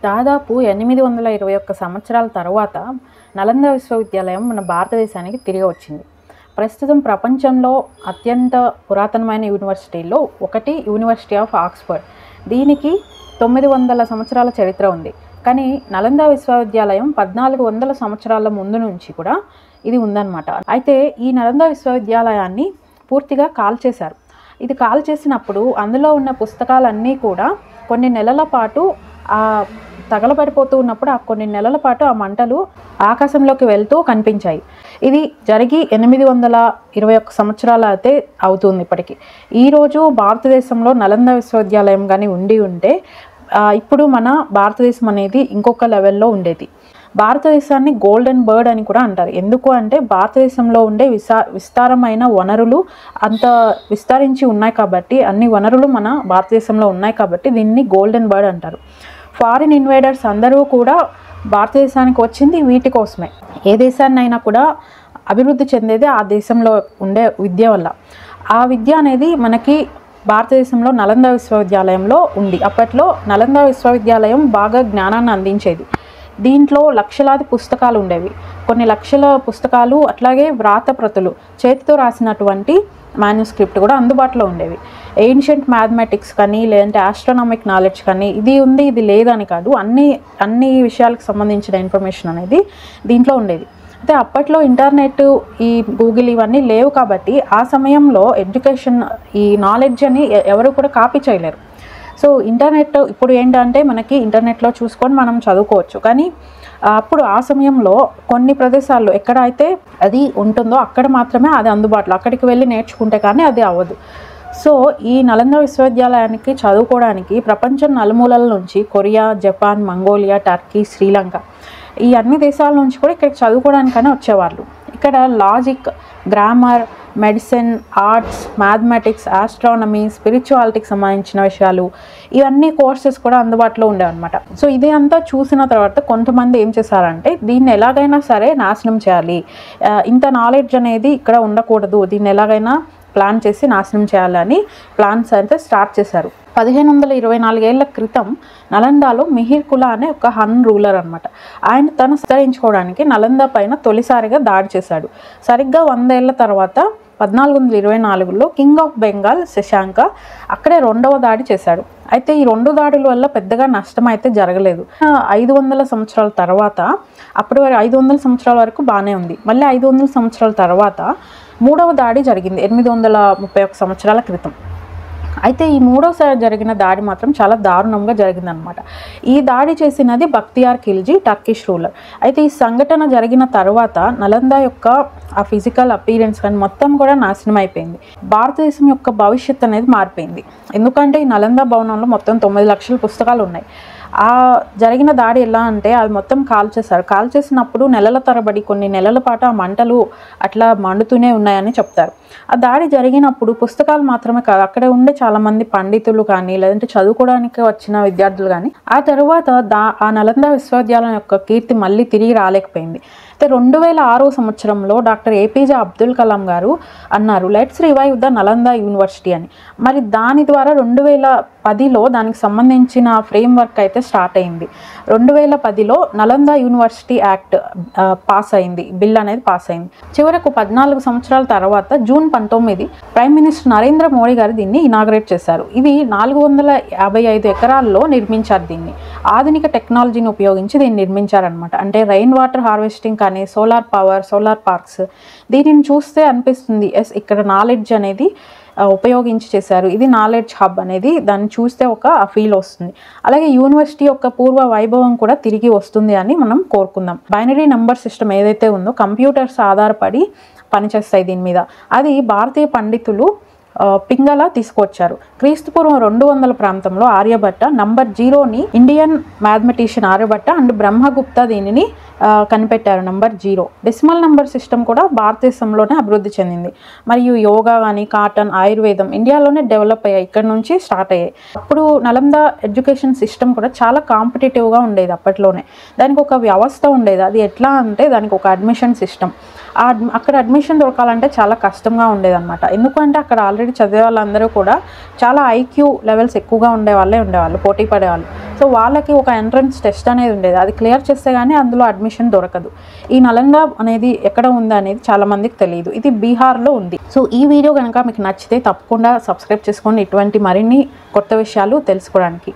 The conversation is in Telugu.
దాదాపు 821 సంవత్సరాల తర్వాత నలంద విశ్వవిద్యాలయం మన భారతదేశానికి తిరిగి వచ్చింది. ప్రస్తుతం ప్రపంచంలో అత్యంత పురాతనమైన యూనివర్సిటీల్లో ఒకటి యూనివర్సిటీ ఆఫ్ ఆక్స్ఫర్డ్. దీనికి 900 సంవత్సరాల చరిత్ర ఉంది. కానీ నలంద విశ్వవిద్యాలయం 1400 సంవత్సరాల ముందు నుంచి కూడా ఇది ఉందన్నమాట. అయితే ఈ నలంద విశ్వవిద్యాలయాన్ని పూర్తిగా కాల్చేశారు. ఇది కాల్చేసినప్పుడు అందులో ఉన్న పుస్తకాలన్నీ కూడా కొన్ని నెలల పాటు తగలబడిపోతూ ఉన్నప్పుడు కొన్ని నెలల పాటు ఆ మంటలు ఆకాశంలోకి వెళ్తూ కనిపించాయి. ఇది జరిగి 821 సంవత్సరాలు అయితే అవుతుంది ఇప్పటికి. ఈరోజు భారతదేశంలో నలంద విశ్వవిద్యాలయం కానీ ఉంటే ఇప్పుడు మన భారతదేశం అనేది ఇంకొక లెవెల్లో ఉండేది. భారతదేశాన్ని గోల్డెన్ బర్డ్ అని కూడా అంటారు. ఎందుకు అంటే భారతదేశంలో ఉండే విస్తారమైన వనరులు అంత విస్తరించి ఉన్నాయి కాబట్టి, అన్ని వనరులు మన భారతదేశంలో ఉన్నాయి కాబట్టి దీన్ని గోల్డెన్ బర్డ్ అంటారు. ఫారిన్ ఇన్వేడర్స్ అందరూ కూడా భారతదేశానికి వచ్చింది వీటి కోసమే. ఏ దేశాన్ని అయినా కూడా అభివృద్ధి చెందేది ఆ దేశంలో ఉండే విద్య వల్ల. ఆ విద్య అనేది మనకి భారతదేశంలో నలంద విశ్వవిద్యాలయంలో ఉంది. అప్పట్లో నలంద విశ్వవిద్యాలయం బాగా జ్ఞానాన్ని అందించేది. దీంట్లో లక్షలాది పుస్తకాలు ఉండేవి. కొన్ని లక్షల పుస్తకాలు, అట్లాగే వ్రాతప్రతులు, చేతితో రాసినటువంటి మాన్యుస్క్రిప్ట్ కూడా అందుబాటులో ఉండేవి. ఏన్షియంట్ మ్యాథమెటిక్స్ కానీ, లేదంటే ఆస్ట్రానామిక్ నాలెడ్జ్ కానీ, ఇది ఉంది ఇది లేదని కాదు, అన్ని విషయాలకు సంబంధించిన ఇన్ఫర్మేషన్ అనేది దీంట్లో ఉండేది. అయితే అప్పట్లో ఇంటర్నెట్, ఈ గూగుల్ ఇవన్నీ లేవు కాబట్టి ఆ సమయంలో ఎడ్యుకేషన్, ఈ నాలెడ్జ్ అని ఎవరు కూడా కాపీ చేయలేరు. సో ఇంటర్నెట్ ఇప్పుడు ఏంటంటే మనకి ఇంటర్నెట్లో చూసుకొని మనం చదువుకోవచ్చు. కానీ అప్పుడు ఆ సమయంలో కొన్ని ప్రదేశాల్లో ఎక్కడైతే అది ఉంటుందో అక్కడ మాత్రమే అది అందుబాటులో, అక్కడికి వెళ్ళి నేర్చుకుంటే కానీ అది అవ్వదు. సో ఈ నలంద విశ్వవిద్యాలయానికి చదువుకోవడానికి ప్రపంచం నలుమూలల నుంచి Korea, Japan, Mongolia, Turkey, Sri Lanka ఈ అన్ని దేశాల నుంచి కూడా ఇక్కడికి చదువుకోవడానికనే వచ్చేవాళ్ళు. ఇక్కడ logic, grammar, medicine, arts, mathematics, astronomy, స్పిరిచువాలిటీకి సంబంధించిన విషయాలు, ఇవన్నీ కోర్సెస్ కూడా అందుబాటులో ఉండేవన్నమాట. సో ఇది అంతా చూసిన తర్వాత కొంతమంది ఏం చేశారంటే దీన్ని ఎలాగైనా సరే నాశనం చేయాలి, ఇంత నాలెడ్జ్ అనేది ఇక్కడ ఉండకూడదు, దీన్ని ఎలాగైనా ప్లాన్ చేసి నాశనం చేయాలని ప్లాన్స్ అయితే స్టార్ట్ చేశారు. 1524 ఏళ్ల క్రితం నలందాలో మిహిర్ కులా అనే ఒక హన్ రూలర్ అనమాట. ఆయన తను విస్తరించుకోవడానికి నలంద పైన తొలిసారిగా దాడి చేశాడు. సరిగ్గా 100 ఏళ్ల తర్వాత 1424లో కింగ్ ఆఫ్ బెంగాల్ శశాంక అక్కడే రెండవ దాడి చేశాడు. అయితే ఈ 2 దాడుల వల్ల పెద్దగా నష్టం అయితే జరగలేదు. 500 సంవత్సరాల తర్వాత, అప్పటి వరకు 500 సంవత్సరాల వరకు బాగానే ఉంది. మళ్ళీ 500 సంవత్సరాల తర్వాత 3వ దాడి జరిగింది 831 సంవత్సరాల క్రితం. అయితే ఈ 3వసారి జరిగిన దాడి మాత్రం చాలా దారుణంగా జరిగిందనమాట. ఈ దాడి చేసినది బక్తియార్ ఖిల్జీ, టర్కిష్ రూలర్. అయితే ఈ సంఘటన జరిగిన తర్వాత నలంద యొక్క ఆ ఫిజికల్ అపీరెన్స్ కానీ మొత్తం కూడా నాశనం అయిపోయింది. భారతదేశం యొక్క భవిష్యత్తు అనేది మారిపోయింది. ఎందుకంటే ఈ నలంద భవనంలో మొత్తం 9 లక్షల పుస్తకాలు ఉన్నాయి. ఆ జరిగిన దాడి ఎలా అంటే అవి మొత్తం కాల్చేశారు. కాల్చేసినప్పుడు నెలల తరబడి, కొన్ని నెలల పాటు ఆ మంటలు అట్లా మండుతూనే ఉన్నాయని చెప్తారు. ఆ దాడి జరిగినప్పుడు పుస్తకాలు మాత్రమే కాదు, అక్కడ ఉండే చాలామంది పండితులు కానీ, లేదంటే చదువుకోవడానికి వచ్చిన విద్యార్థులు కానీ, ఆ తర్వాత ఆ నలంద విశ్వవిద్యాలయం యొక్క కీర్తి మళ్ళీ తిరిగి రాలేకపోయింది. అయితే 2006 సంవత్సరంలో డాక్టర్ ఏపీజే అబ్దుల్ కలాం గారు అన్నారు, let's revive the Nalanda university అని. మరి దాని ద్వారా 2010లో దానికి సంబంధించిన ఫ్రేమ్ వర్క్ అయితే స్టార్ట్ అయింది. 2010లో నలంద యూనివర్సిటీ యాక్ట్ పాస్ అయింది, బిల్ అనేది పాస్ అయింది. చివరకు 14 సంవత్సరాల తర్వాత June 19 prime minister Narendra Modi గారు దీన్ని ఇనాగ్రేట్ చేశారు. ఇది 455 ఎకరాల్లో నిర్మించారు. దీన్ని ఆధునిక టెక్నాలజీని ఉపయోగించి దీన్ని నిర్మించారనమాట. అంటే రెయిన్ వాటర్ హార్వెస్టింగ్ కానీ, సోలార్ పవర్, సోలార్ పార్క్స్, దీనిని చూస్తే అనిపిస్తుంది ఎస్ ఇక్కడ నాలెడ్జ్ అనేది ఉపయోగించి చేశారు, ఇది నాలెడ్జ్ హబ్ అనేది దాన్ని చూస్తే ఒక ఫీల్ వస్తుంది. అలాగే యూనివర్సిటీ యొక్క పూర్వ వైభవం కూడా తిరిగి వస్తుంది అని మనం కోరుకుందాం. బైనరీ నెంబర్ సిస్టమ్ ఏదైతే ఉందో కంప్యూటర్స్ ఆధారపడి పనిచేస్తాయి దీని మీద. అది భారతీయ పండితులు పింగళ తీసుకొచ్చారు. క్రీస్తుపూర్వం 200 ప్రాంతంలో ఆర్యభట్ట నంబర్ 0ని Indian mathematician Aryabhatta and Brahmagupta దీనిని కనిపెట్టారు నంబర్ 0. డెసిమల్ నంబర్ సిస్టమ్ కూడా భారతదేశంలోనే అభివృద్ధి చెందింది. మరియు యోగా కానీ, కాటన్, ఆయుర్వేదం ఇండియాలోనే డెవలప్ అయ్యాయి, ఇక్కడ నుంచి స్టార్ట్ అయ్యాయి. అప్పుడు నలంద ఎడ్యుకేషన్ సిస్టమ్ కూడా చాలా కాంపిటేటివ్గా ఉండేది. అప్పట్లోనే దానికి ఒక వ్యవస్థ ఉండేది. అది ఎట్లా అంటే దానికి ఒక అడ్మిషన్ సిస్టమ్. అక్కడ అడ్మిషన్ దొరకాలంటే చాలా కష్టంగా ఉండేదన్నమాట. ఎందుకంటే అక్కడ ఆల్రెడీ చదివే వాళ్ళందరూ కూడా చాలా ఐక్యూ లెవెల్స్ ఎక్కువగా ఉండేవాళ్ళు, పోటీ పడేవాళ్ళు. సో వాళ్ళకి ఒక ఎంట్రన్స్ టెస్ట్ అనేది ఉండేది. అది క్లియర్ చేస్తే కానీ అందులో అడ్మిషన్ దొరకదు. ఈ నలంద అనేది ఎక్కడ ఉంది అనేది చాలామందికి తెలియదు. ఇది బీహార్లో ఉంది. సో ఈ వీడియో కనుక మీకు నచ్చితే తప్పకుండా సబ్స్క్రైబ్ చేసుకోండి, ఇటువంటి మరిన్ని కొత్త విషయాలు తెలుసుకోవడానికి.